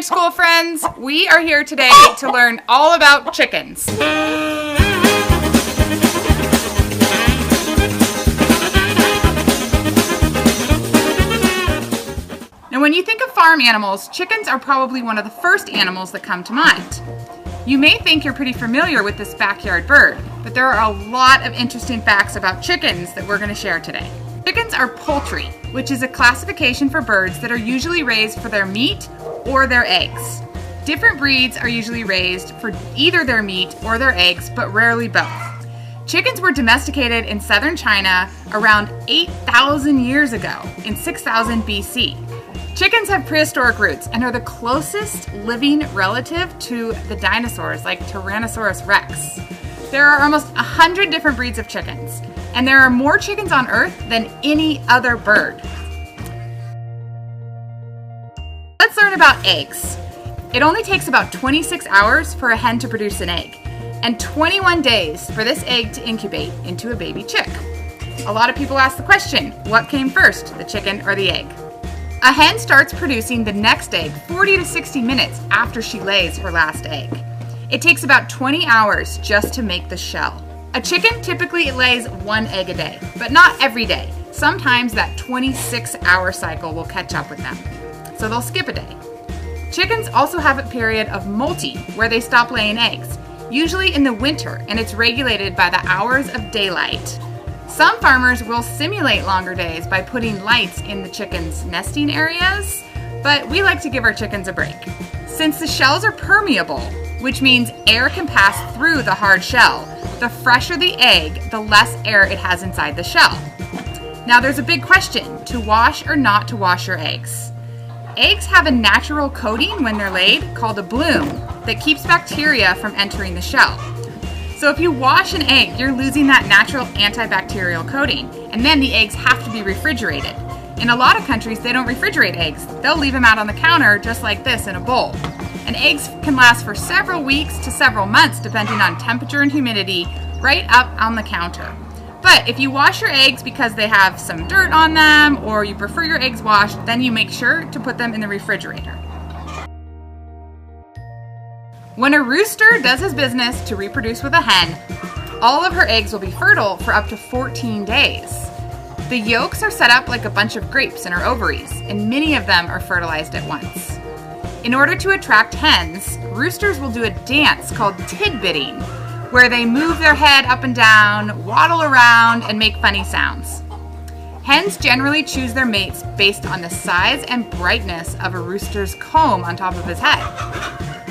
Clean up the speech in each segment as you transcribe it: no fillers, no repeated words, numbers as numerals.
school friends. We are here today to learn all about chickens. Now, when you think of farm animals, chickens are probably one of the first animals that come to mind. You may think you're pretty familiar with this backyard bird, but there are a lot of interesting facts about chickens that we're going to share today. Chickens are poultry, which is a classification for birds that are usually raised for their meat or their eggs. Different breeds are usually raised for either their meat or their eggs, but rarely both. Chickens were domesticated in southern China around 8,000 years ago, in 6000 BC. Chickens have prehistoric roots and are the closest living relative to the dinosaurs, like Tyrannosaurus rex. There are almost 100 different breeds of chickens, and there are more chickens on Earth than any other bird. Let's learn about eggs. It only takes about 26 hours for a hen to produce an egg, and 21 days for this egg to incubate into a baby chick. A lot of people ask the question, what came first, the chicken or the egg? A hen starts producing the next egg 40 to 60 minutes after she lays her last egg. It takes about 20 hours just to make the shell. A chicken typically lays one egg a day, but not every day. Sometimes that 26-hour cycle will catch up with them, so they'll skip a day. Chickens also have a period of molting, where they stop laying eggs, usually in the winter, and it's regulated by the hours of daylight. Some farmers will simulate longer days by putting lights in the chickens' nesting areas, but we like to give our chickens a break. Since the shells are permeable, which means air can pass through the hard shell, the fresher the egg, the less air it has inside the shell. Now there's a big question, to wash or not to wash your eggs. Eggs have a natural coating when they're laid called a bloom that keeps bacteria from entering the shell. So if you wash an egg, you're losing that natural antibacterial coating, and then the eggs have to be refrigerated. In a lot of countries, they don't refrigerate eggs. They'll leave them out on the counter just like this in a bowl. And eggs can last for several weeks to several months depending on temperature and humidity right up on the counter. But if you wash your eggs because they have some dirt on them or you prefer your eggs washed, then you make sure to put them in the refrigerator. When a rooster does his business to reproduce with a hen, all of her eggs will be fertile for up to 14 days. The yolks are set up like a bunch of grapes in her ovaries, and many of them are fertilized at once. In order to attract hens, roosters will do a dance called tidbitting, where they move their head up and down, waddle around, and make funny sounds. Hens generally choose their mates based on the size and brightness of a rooster's comb on top of his head.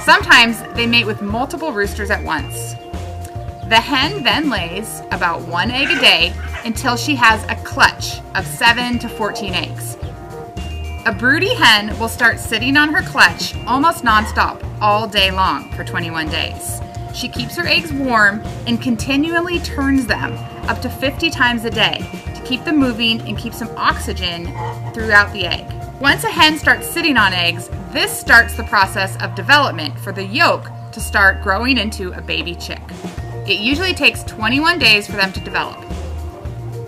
Sometimes they mate with multiple roosters at once. The hen then lays about one egg a day until she has a clutch of 7 to 14 eggs. A broody hen will start sitting on her clutch almost nonstop all day long for 21 days. She keeps her eggs warm and continually turns them up to 50 times a day to keep them moving and keep some oxygen throughout the egg. Once a hen starts sitting on eggs, this starts the process of development for the yolk to start growing into a baby chick. It usually takes 21 days for them to develop.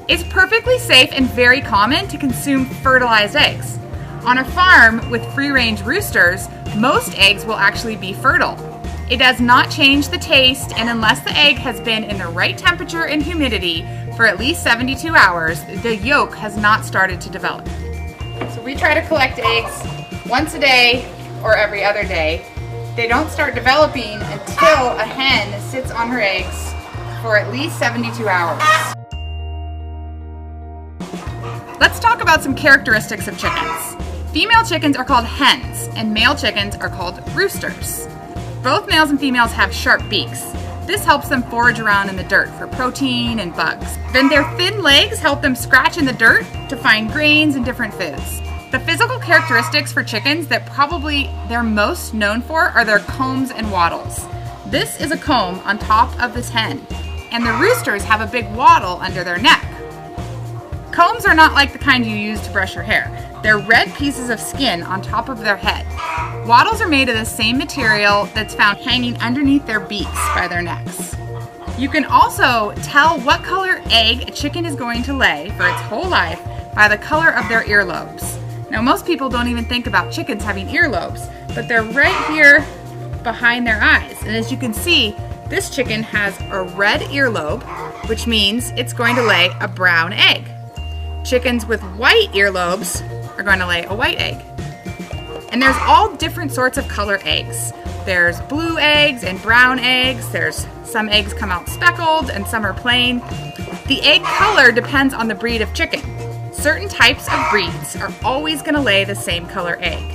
It's perfectly safe and very common to consume fertilized eggs. On a farm with free-range roosters, most eggs will actually be fertile. It does not change the taste, and unless the egg has been in the right temperature and humidity for at least 72 hours, the yolk has not started to develop. So we try to collect eggs once a day or every other day. They don't start developing until a hen sits on her eggs for at least 72 hours. Let's talk about some characteristics of chickens. Female chickens are called hens, and male chickens are called roosters. Both males and females have sharp beaks. This helps them forage around in the dirt for protein and bugs. Then their thin legs help them scratch in the dirt to find grains and different foods. The physical characteristics for chickens that probably they're most known for are their combs and wattles. This is a comb on top of this hen, and the roosters have a big wattle under their neck. Combs are not like the kind you use to brush your hair. They're red pieces of skin on top of their head. Wattles are made of the same material that's found hanging underneath their beaks by their necks. You can also tell what color egg a chicken is going to lay for its whole life by the color of their earlobes. Now, most people don't even think about chickens having earlobes, but they're right here behind their eyes. And as you can see, this chicken has a red earlobe, which means it's going to lay a brown egg. Chickens with white earlobes are going to lay a white egg. And there's all different sorts of color eggs. There's blue eggs and brown eggs. There's some eggs come out speckled and some are plain. The egg color depends on the breed of chicken. Certain types of breeds are always going to lay the same color egg.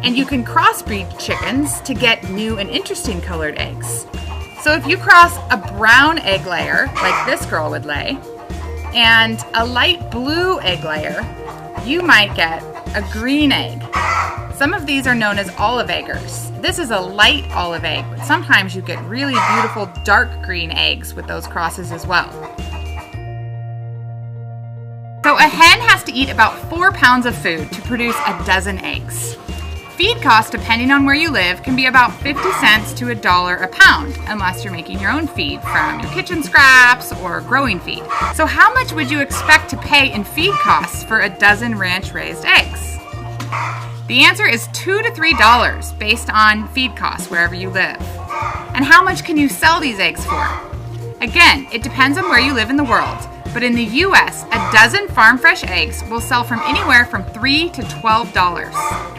And you can crossbreed chickens to get new and interesting colored eggs. So if you cross a brown egg layer, like this girl would lay, and a light blue egg layer, you might get a green egg. Some of these are known as olive eggers. This is a light olive egg, but sometimes you get really beautiful dark green eggs with those crosses as well. So a hen has to eat about 4 pounds of food to produce a dozen eggs. Feed costs, depending on where you live, can be about 50 cents to $1 a pound, unless you're making your own feed from your kitchen scraps or growing feed. So how much would you expect to pay in feed costs for a dozen ranch-raised eggs? The answer is $2 to $3 based on feed costs wherever you live. And how much can you sell these eggs for? Again, it depends on where you live in the world, but in the US, a dozen farm fresh eggs will sell from anywhere from $3 to $12.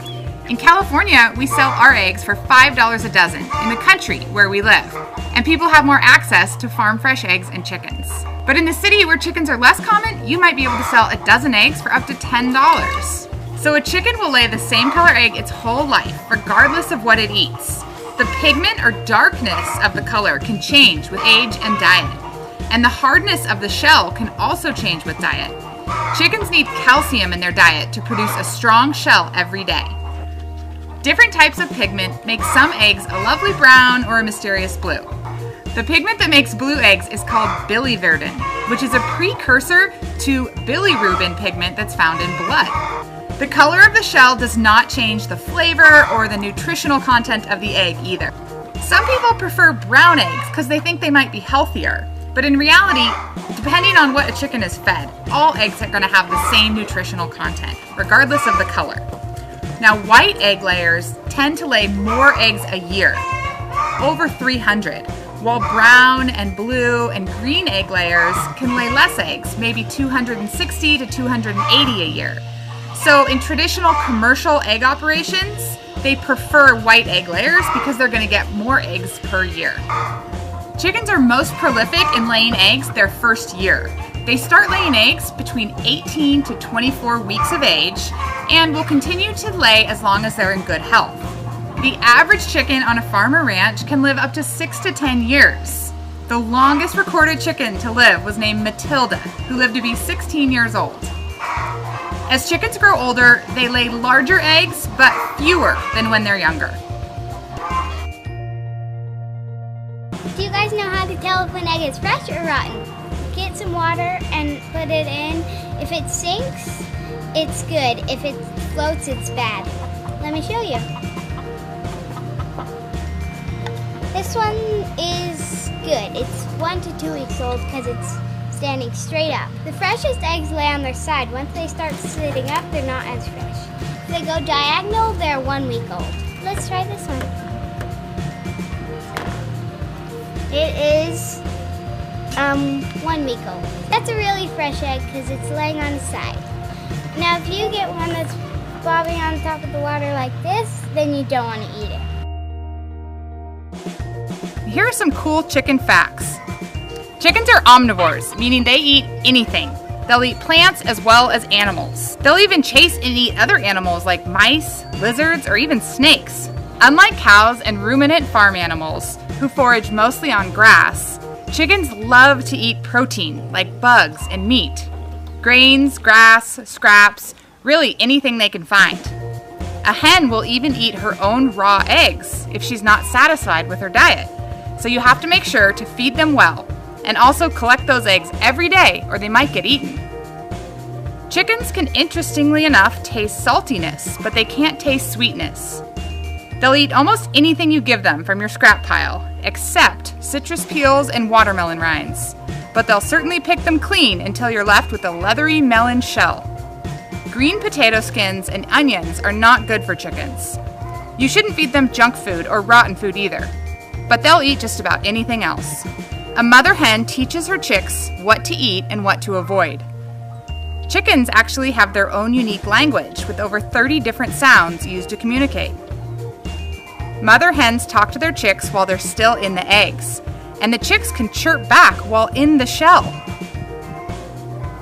In California, we sell our eggs for $5 a dozen in the country where we live, and people have more access to farm fresh eggs and chickens. But in the city where chickens are less common, you might be able to sell a dozen eggs for up to $10. So a chicken will lay the same color egg its whole life, regardless of what it eats. The pigment or darkness of the color can change with age and diet, and the hardness of the shell can also change with diet. Chickens need calcium in their diet to produce a strong shell every day. Different types of pigment make some eggs a lovely brown or a mysterious blue. The pigment that makes blue eggs is called biliverdin, which is a precursor to bilirubin pigment that's found in blood. The color of the shell does not change the flavor or the nutritional content of the egg either. Some people prefer brown eggs because they think they might be healthier, but in reality, depending on what a chicken is fed, all eggs are going to have the same nutritional content, regardless of the color. Now, white egg layers tend to lay more eggs a year, over 300, while brown and blue and green egg layers can lay less eggs, maybe 260 to 280 a year. So in traditional commercial egg operations, they prefer white egg layers because they're going to get more eggs per year. Chickens are most prolific in laying eggs their first year. They start laying eggs between 18 to 24 weeks of age and will continue to lay as long as they're in good health. The average chicken on a farm or ranch can live up to 6 to 10 years. The longest recorded chicken to live was named Matilda, who lived to be 16 years old. As chickens grow older, they lay larger eggs, but fewer than when they're younger. Do you guys know how to tell if an egg is fresh or rotten? Get some water and put it in. If it sinks, it's good. If it floats, it's bad. Let me show you. This one is good. It's 1 to 2 weeks old because it's standing straight up. The freshest eggs lay on their side. Once they start sitting up, they're not as fresh. If they go diagonal, they're 1 week old. Let's try this one. It is 1 week old. That's a really fresh egg because it's laying on its side. Now if you get one that's bobbing on top of the water like this, then you don't want to eat it. Here are some cool chicken facts. Chickens are omnivores, meaning they eat anything. They'll eat plants as well as animals. They'll even chase and eat other animals like mice, lizards, or even snakes. Unlike cows and ruminant farm animals, who forage mostly on grass, chickens love to eat protein like bugs and meat. Grains, grass, scraps, really anything they can find. A hen will even eat her own raw eggs if she's not satisfied with her diet. So you have to make sure to feed them well and also collect those eggs every day or they might get eaten. Chickens can, interestingly enough, taste saltiness, but they can't taste sweetness. They'll eat almost anything you give them from your scrap pile, except citrus peels and watermelon rinds. But they'll certainly pick them clean until you're left with a leathery melon shell. Green potato skins and onions are not good for chickens. You shouldn't feed them junk food or rotten food either, but they'll eat just about anything else. A mother hen teaches her chicks what to eat and what to avoid. Chickens actually have their own unique language with over 30 different sounds used to communicate. Mother hens talk to their chicks while they're still in the eggs, and the chicks can chirp back while in the shell.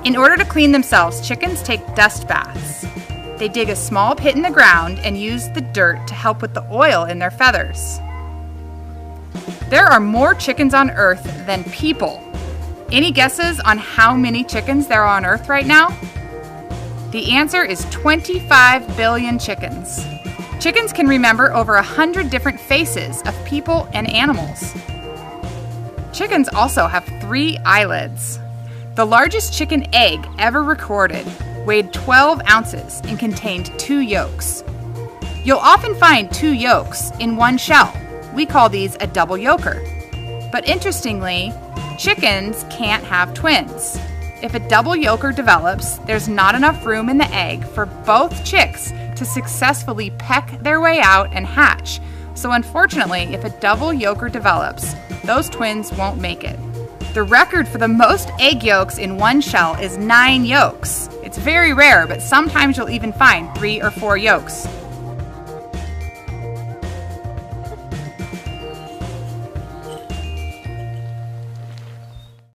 In order to clean themselves, chickens take dust baths. They dig a small pit in the ground and use the dirt to help with the oil in their feathers. There are more chickens on Earth than people. Any guesses on how many chickens there are on Earth right now? The answer is 25 billion chickens. Chickens can remember over 100 different faces of people and animals. Chickens also have 3 eyelids. The largest chicken egg ever recorded weighed 12 ounces and contained 2 yolks. You'll often find 2 yolks in one shell. We call these a double yolker. But interestingly, chickens can't have twins. If a double yolker develops, there's not enough room in the egg for both chicks to successfully peck their way out and hatch. So unfortunately, if a double yolker develops, those twins won't make it. The record for the most egg yolks in one shell is 9 yolks. It's very rare, but sometimes you'll even find 3 or 4 yolks.